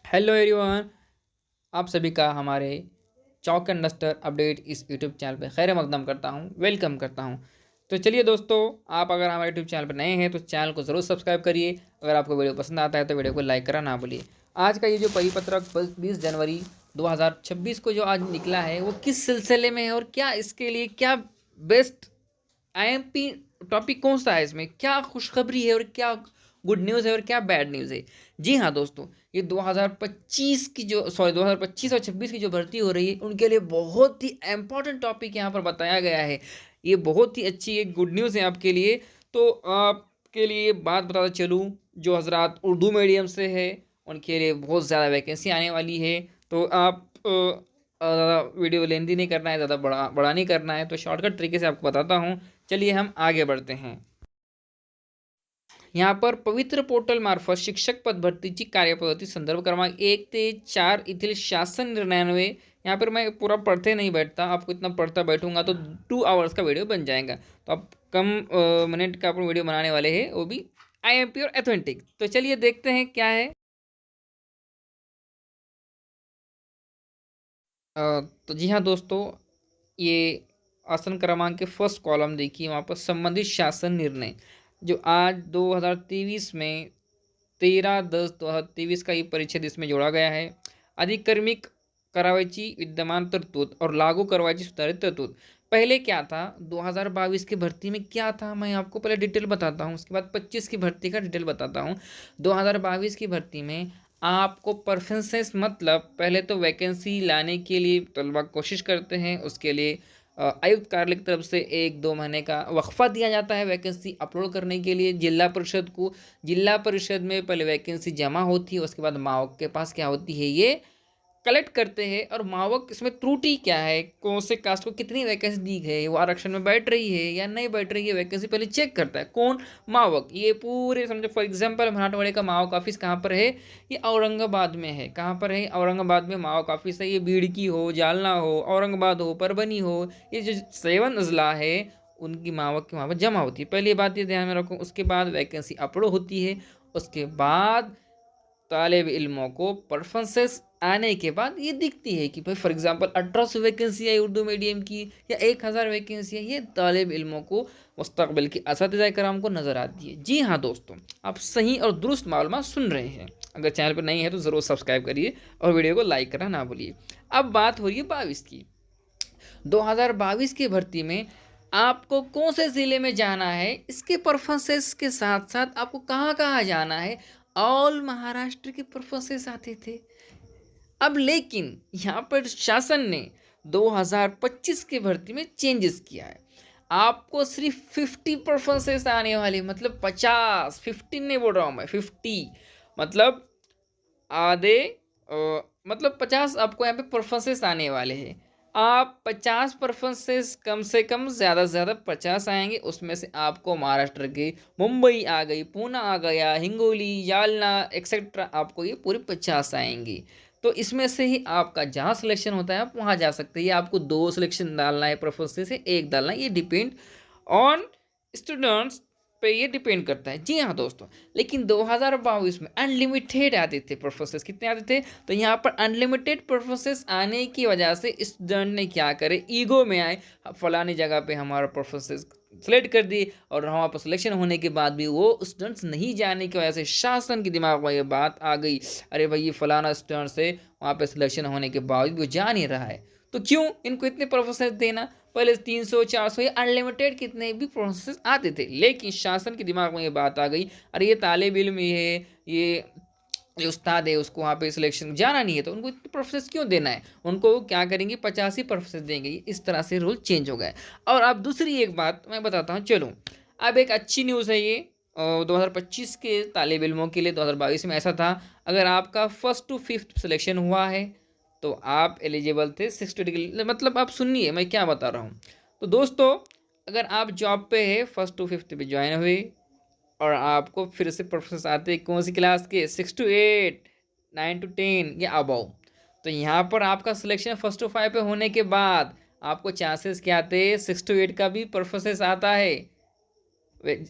Hello everyone, आप सभी का हमारे चौक एंड डस्टर अपडेट इस यूट्यूब चैनल पे खैर मकदम करता हूँ, वेलकम करता हूँ। तो चलिए दोस्तों, आप अगर हमारे यूट्यूब चैनल पर नए हैं तो चैनल को ज़रूर सब्सक्राइब करिए। अगर आपको वीडियो पसंद आता है तो वीडियो को लाइक करना ना भूलिए। आज का ये जो परिपत्रक 20 जनवरी 2026 को जो आज निकला है वो किस सिलसिले में है और क्या इसके लिए क्या बेस्ट आईएमपी टॉपिक कौन सा है, इसमें क्या खुशखबरी है और क्या गुड न्यूज़ है और क्या बैड न्यूज़ है। जी हाँ दोस्तों, ये 2025 की जो 2025 और 26 की जो भर्ती हो रही है उनके लिए बहुत ही इम्पोर्टेंट टॉपिक यहाँ पर बताया गया है। ये बहुत ही अच्छी एक गुड न्यूज़ है आपके लिए। तो आपके लिए बात बताता चलूँ, जो हजरात उर्दू मीडियम से है उनके लिए बहुत ज़्यादा वैकेंसी आने वाली है। तो आप ज़्यादा वीडियो लेंदी नहीं करना है, ज़्यादा बड़ा बड़ा नहीं करना है, तो शॉर्टकट तरीके से आपको बताता हूँ। चलिए हम आगे बढ़ते हैं। यहाँ पर पवित्र पोर्टल मार्फत शिक्षक पद भरतीची कार्यपद्धती संदर्भ क्रमांक 1 ते 4 येथील शासन निर्णयान्वये। यहाँ पर मैं पूरा पढ़ते नहीं बैठता, आपको इतना पढ़ता बैठूंगा तो 2 आवर्स का वीडियो बन जाएगा। तो आप कम मिनट का अपन वीडियो बनाने वाले हैं, वो भी आईएमपी और एथेंटिक। तो चलिए देखते हैं क्या है। तो जी हाँ दोस्तों, ये आसन क्रमांक के फर्स्ट कॉलम देखिए, वहाँ पर संबंधित शासन निर्णय जो आज 2023 में 13/10/2023 का ये परिच्छेद इसमें जोड़ा गया है। अधिक्रमिक करावायची विद्यमान तरतूद और लागू करवायची सुधारित तरतूद। पहले क्या था, 2022 की भर्ती में क्या था, मैं आपको पहले डिटेल बताता हूँ, उसके बाद 25 की भर्ती का डिटेल बताता हूँ। 2022 की भर्ती में आपको परफेंसेस मतलब पहले तो वैकेंसी लाने के लिए तलबा कोशिश करते हैं, उसके लिए आयुक्त कार्यालय की तरफ से 1-2 महीने का वक्फा दिया जाता है वैकेंसी अपलोड करने के लिए जिला परिषद को। जिला परिषद में पहले वैकेंसी जमा होती है, उसके बाद मावक के पास क्या होती है, ये कलेक्ट करते हैं। और मावक इसमें त्रुटि क्या है, कौन से कास्ट को कितनी वैकेंसी दी है, वो आरक्षण में बैठ रही है या नहीं बैठ रही है, वैकेंसी पहले चेक करता है। कौन? मावक। ये पूरे समझो, फॉर एग्जांपल मराठवाड़े का मावक ऑफिस कहाँ पर है, ये औरंगाबाद में है। कहाँ पर है? औरंगाबाद में मावक ऑफिस है। ये बीड़की हो, जालना हो, औरंगाबाद हो, परभनी हो, ये जो 7 अजला है उनकी मावक की वहाँ पर जमा होती है। पहली बात ये ध्यान में रखो। उसके बाद वैकेंसी अपलोड होती है, उसके बाद तालिब इल्मों को परफॉर्मेंसेस आने के बाद ये दिखती है कि भाई फॉर एग्जांपल 1800 वैकेंसी है उर्दू मीडियम की या 1000 वैकेंसी है, ये तालिब इल्मों को मुस्तकबिल की असातिज़ा कराम को नज़र आती है। जी हाँ दोस्तों, आप सही और दुरुस्त मालूमात सुन रहे हैं। अगर चैनल पर नहीं है तो ज़रूर सब्सक्राइब करिए और वीडियो को लाइक करना ना भूलिए। अब बात हो रही है 22 की। 2022 की भर्ती में आपको कौन से ज़िले में जाना है, इसके परफॉर्मेंसेस के साथ साथ आपको कहाँ कहाँ जाना है, ऑल महाराष्ट्र के परफॉर्मेंसेस आते थे। अब लेकिन यहाँ पर शासन ने 2025 की भर्ती में चेंजेस किया है। आपको सिर्फ 50 परफॉर्मेंसेस आने वाले, मतलब 50, 15 नहीं बोल रहा हूँ मैं, 50 मतलब आधे, मतलब 50 आपको यहाँ पे परफॉर्मेंसेस आने वाले हैं। आप 50 परफॉर्मेंसेस कम से कम, ज़्यादा से ज़्यादा 50 आएंगे। उसमें से आपको महाराष्ट्र की मुंबई आ गई, पूना आ गया, हिंगोली, जालना एक्सेट्रा, आपको ये पूरे 50 आएंगे। तो इसमें से ही आपका जहाँ सिलेक्शन होता है आप वहाँ जा सकते हैं। आपको 2 सिलेक्शन डालना है, परफॉर्मेंस से 1 डालना है, ये डिपेंड ऑन स्टूडेंट्स पे ये डिपेंड करता है। जी हाँ दोस्तों, लेकिन 2022 में अनलिमिटेड आते थे प्रोफेसर्स। कितने आते थे? तो यहाँ पर अनलिमिटेड प्रोफेसर्स आने की वजह से स्टूडेंट ने क्या करे, ईगो में आए, फलानी जगह पे हमारा प्रोफेसर सेलेक्ट कर दिए, और वहाँ पर सिलेक्शन होने के बाद भी वो स्टूडेंट्स नहीं जाने की वजह से शासन के दिमाग में ये बात आ गई, अरे भाई ये फलाना स्टूडेंट से वहाँ पे सिलेक्शन होने के बावजूद वो जा नहीं रहा है, तो क्यों इनको इतने प्रोफेसर देना। पहले 300-400 या अनलिमिटेड कितने भी प्रोसेस आते थे, लेकिन शासन के दिमाग में ये बात आ गई, अरे ये तालिब इल्म है, ये जो उस्ताद है उसको वहाँ पे सिलेक्शन जाना नहीं है, तो उनको इतने प्रोसेस क्यों देना है, उनको क्या करेंगे 50 ही प्रोसेस देंगे। इस तरह से रूल चेंज हो गए। और अब दूसरी एक बात मैं बताता हूँ, चलो अब एक अच्छी न्यूज़ है ये 2025 के तालिब इल्मों के लिए। 2022 में ऐसा था, अगर आपका 1st to 5th सिलेक्शन हुआ है तो आप एलिजिबल थे 60 डिग्री, मतलब आप सुनिए मैं क्या बता रहा हूँ। तो दोस्तों, अगर आप जॉब पे है 1st to 5th पे ज्वाइन हुए और आपको फिर से प्रोफेसर आते हैं कौन सी क्लास के, 6 to 8, 9 to 10 या अबव, तो यहाँ पर आपका सिलेक्शन 1st to 5 पे होने के बाद आपको चांसेस क्या आते हैं, 6 to 8 का भी प्रोफेसर आता है।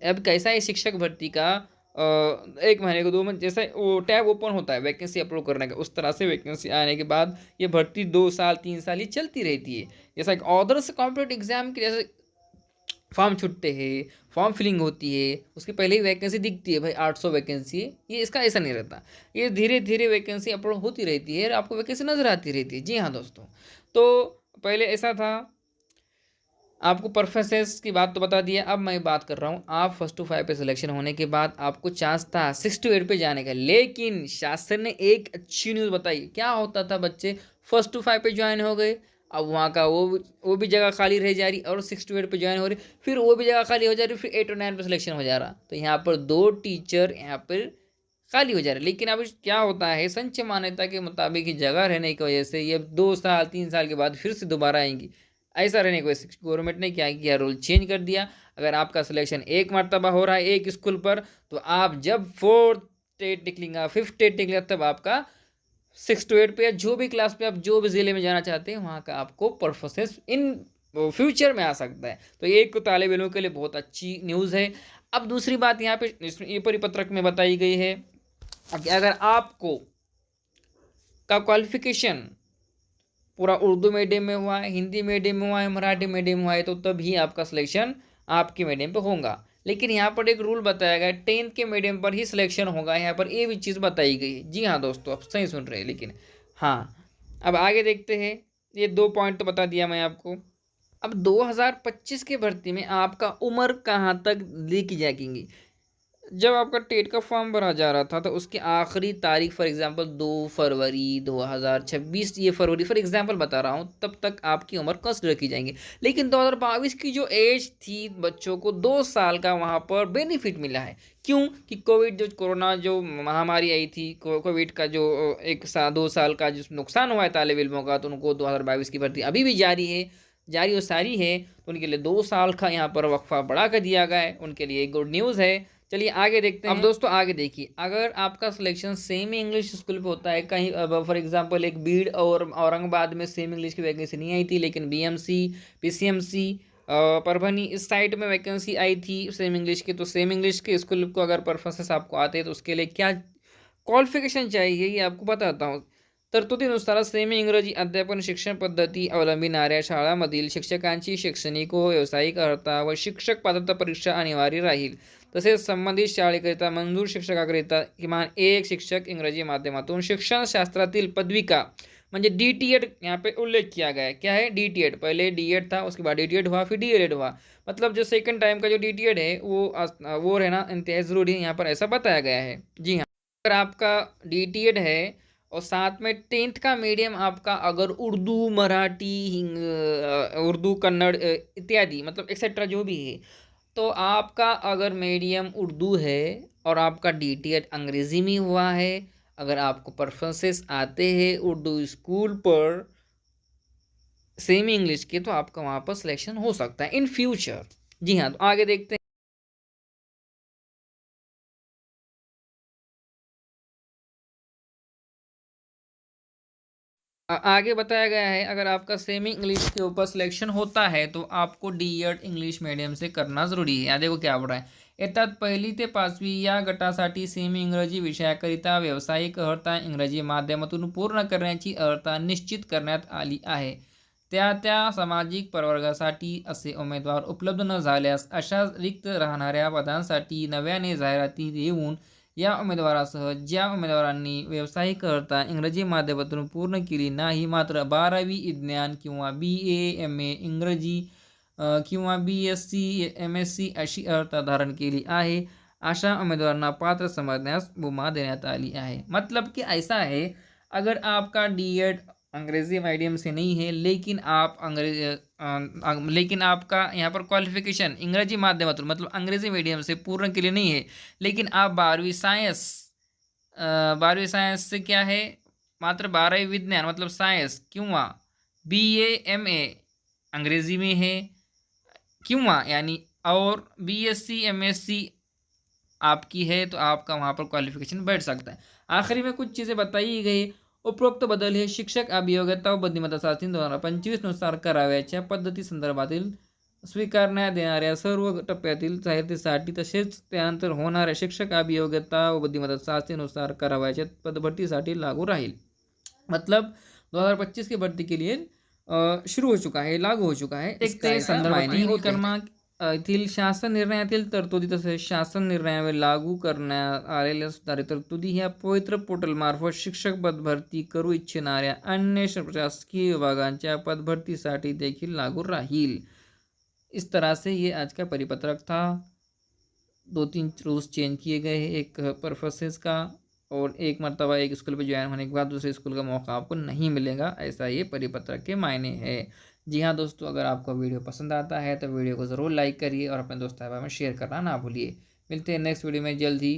अब कैसा है शिक्षक भर्ती का, 1 महीने को 2 महीने जैसे वो टैब ओपन होता है वैकेंसी अपलोड करने का, उस तरह से वैकेंसी आने के बाद ये भर्ती 2 साल 3 साल ये चलती रहती है। जैसा एक अदर्स कॉम्पिटेटिव एग्जाम के जैसे फॉर्म छूटते हैं, फॉर्म फिलिंग होती है, उसके पहले ही वैकेंसी दिखती है भाई 800 वैकेंसी है, ये इसका ऐसा नहीं रहता। ये धीरे धीरे वैकेंसी अपलोड होती रहती है और आपको वैकेंसी नज़र आती रहती है। जी हाँ दोस्तों, तो पहले ऐसा था। आपको परफॉर्मेंस की बात तो बता दिया। अब मैं बात कर रहा हूँ, आप फर्स्ट टू 5 पे सिलेक्शन होने के बाद आपको चांस था 6 टू 8 पे जाने का, लेकिन शासन ने एक अच्छी न्यूज़ बताई। क्या होता था, बच्चे फर्स्ट टू 5 पे ज्वाइन हो गए, अब वहाँ का वो भी जगह खाली रह जा रही, और 6 टू 8 पे ज्वाइन हो रही, फिर वो भी जगह खाली हो जा रही, फिर 8 और 9 पे सिलेक्शन हो जा रहा। तो यहाँ पर 2 टीचर यहाँ पर खाली हो जा रहे। लेकिन अब क्या होता है, संच मान्यता के मुताबिक ही जगह रहने की वजह से ये 2 साल 3 साल के बाद फिर से दोबारा आएंगी। ऐसा रहने की वजह से गवर्नमेंट ने क्या किया, रूल चेंज कर दिया। अगर आपका सिलेक्शन एक मरतबा हो रहा है एक स्कूल पर, तो आप जब 4th स्टेट निकलेगा 5th स्टेट निकलेगा, तब आपका 6 टू 8 पे या जो भी क्लास पे आप जो भी ज़िले में जाना चाहते हैं वहाँ का आपको प्रोसेस इन फ्यूचर में आ सकता है। तो ये एक तालिब इल्मों के लिए बहुत अच्छी न्यूज़ है। अब दूसरी बात यहाँ पे ये परिपत्रक में बताई गई है कि अगर आपको का क्वालिफिकेशन पूरा उर्दू मीडियम में हुआ है, हिंदी मीडियम में हुआ है, मराठी मीडियम में हुआ है, तो तभी आपका सिलेक्शन आपके मीडियम पे होगा। लेकिन यहाँ पर एक रूल बताया गया है, 10th के मीडियम पर ही सिलेक्शन होगा। यहाँ पर ये भी चीज़ बताई गई है। जी हाँ दोस्तों, आप सही सुन रहे हैं। लेकिन हाँ, अब आगे देखते हैं। ये 2 पॉइंट तो बता दिया मैं आपको। अब 2025 के भर्ती में आपका उम्र कहाँ तक लेके जाएंगी। जब आपका टेट का फॉर्म भरा जा रहा था, तो उसकी आखिरी तारीख फॉर एग्जांपल 2 फरवरी 2026, ये फरवरी फॉर एग्जांपल बता रहा हूँ, तब तक आपकी उम्र कंसिडर की जाएंगी। लेकिन 2022 की जो एज थी बच्चों को 2 साल का वहाँ पर बेनिफिट मिला है। क्यों कि कोविड जो कोरोना जो महामारी आई थी, कोविड का जो 2 साल का जो नुकसान हुआ है तालिब इल्मों का, तो उनको 2022 की भर्ती अभी भी जारी है, जारी और सारी है। तो उनके लिए 2 साल का यहाँ पर वक्फा बढ़ा कर दिया गया है, उनके लिए एक गुड न्यूज़ है। चलिए आगे देखते हैं। अब दोस्तों आगे देखिए, अगर आपका सिलेक्शन सेमी इंग्लिश स्कूल पे होता है, कहीं फॉर एग्जांपल एक बीड़ और औरंगाबाद में सेम इंग्लिश की वैकेंसी नहीं आई थी, लेकिन बीएमसी पीसीएमसी परभनी इस साइड में वैकेंसी आई थी सेम इंग्लिश की, तो सेम इंग्लिश के स्कूल को अगर परफॉर्मेंस आपको आते हैं, तो उसके लिए क्या क्वालिफिकेशन चाहिए ये आपको बताता हूँ। तरतुदीनुसार सेमी इंग्रजी अध्यापन शिक्षण पद्धती अवलंबिणाऱ्या शाळांमधील शिक्षकांची शैक्षणिक व व्यावसायिक अर्हता व शिक्षक पात्रता परीक्षा अनिवार्य राहील। तसेच संबंधित शाळेकरिता मंजूर शिक्षकाकरिता किमान एक शिक्षक इंग्रजी माध्यमातून शिक्षणशास्त्रातील पदविका म्हणजे DTED यहाँ पे उल्लेख किया गया है। क्या है DTED, पहले DED था, उसके बाद DTED हुआ, फिर DLED हुआ। मतलब जो सेकंड टाइम का जो DTED है वो रहना इंतहाई ज़रूरी है, यहाँ पर ऐसा बताया गया है। जी हाँ, अगर आपका DTED है और साथ में 10th का मीडियम आपका अगर उर्दू मराठी उर्दू कन्नड़ इत्यादि मतलब एक्सेट्रा जो भी है, तो आपका अगर मीडियम उर्दू है और आपका DTED अंग्रेज़ी में हुआ है, अगर आपको परफॉर्मेंसेस आते हैं उर्दू स्कूल पर सेमी इंग्लिश के, तो आपका वहाँ पर सिलेक्शन हो सकता है इन फ्यूचर। जी हाँ, तो आगे देखते हैं। आगे बताया गया है, अगर आपका सेमी इंग्लिश के ऊपर सिलेक्शन होता है, तो आपको DED इंग्लिश मीडियम से करना ज़रूरी है। यहाँ देखो क्या बोल रहा है, इयत्ता 1ली ते 5वी या गटासाठी सेमी इंग्रजी विषयाकरिता व्यावसायिक अर्हता इंग्रजी माध्यमातून पूर्ण करण्याची अर्हता निश्चित करण्यात आली आहे। त्या सामाजिक प्रवर्गासाठी असे उमेदवार उपलब्ध न झाल्यास अशा रिक्त राहणाऱ्या पदांसाठी नव्याने जाहिराती देऊन या उमेदवारासह ज्या उमेदवारांनी व्यावसायिक अर्हता इंग्रजी माध्यमातून पूर्ण केली नाही, मात्र 12वी विज्ञान किंवा BA MA इंग्रजी किंवा BSc MSc अशी अर्हता धारण केली आहे, अशा उमेदवारांना पात्र समजण्यास मुभा देण्यात आली आहे। मतलब कि ऐसा है, अगर आपका DED अंग्रेज़ी मीडियम से नहीं है, लेकिन आप लेकिन आपका यहाँ पर क्वालिफिकेशन इंग्रजी माध्यमातून मतलब अंग्रेज़ी मीडियम से पूर्ण के लिए नहीं है, लेकिन आप 12वीं साइंस 12वीं साइंस से क्या है, मात्र 12वीं विज्ञान मतलब साइंस किंवा BA MA अंग्रेज़ी में है किंवा यानी और BSc MSc आपकी है, तो आपका वहाँ पर क्वालिफिकेशन बैठ सकता है। आखिरी में कुछ चीज़ें बताई गई। उपरोक्त बदल हे शिक्षक अभियोग्यता व बुद्धिमत्ता चाचणी 2025 नुसार करावयाच्या पद्धती संदर्भातील स्वीकारण्यात येणाऱ्या सर्व टप्प्यातील जाहिरातीसाठी तसेच त्यानंतर होणाऱ्या शिक्षक अभियोग्यता व बुद्धिमत्ता चाचणीनुसार करावयाच्या पदभरतीसाठी लागू राहील। मतलब 2025 की भर्ती के लिए शुरू हो चुका है, लागू हो चुका है। एक ते संदर्भ क्रमांक येथील शासन निर्णयातील तरतुदी तसेच शासन निर्णयावर लागू करण्यात आलेल्या सुधारित तरतुदी ह्या पवित्र पोर्टलमार्फत शिक्षक पदभरती करू इच्छिणाऱ्या अन्य प्रशासकीय विभागांच्या पदभरतीसाठी देखील लागू राहील। इस तरह से ये आज का परिपत्रक था। 2-3 रूल्स चेंज किए गए हैं, एक परफसेस का, और एक मरतबा एक स्कूल पे ज्वाइन होने के बाद दूसरे स्कूल का मौका आपको नहीं मिलेगा, ऐसा ये परिपत्रक के मायने है। जी हाँ दोस्तों, अगर आपको वीडियो पसंद आता है तो वीडियो को ज़रूर लाइक करिए और अपने दोस्त अहबाब में शेयर करना ना भूलिए। मिलते हैं नेक्स्ट वीडियो में जल्द ही।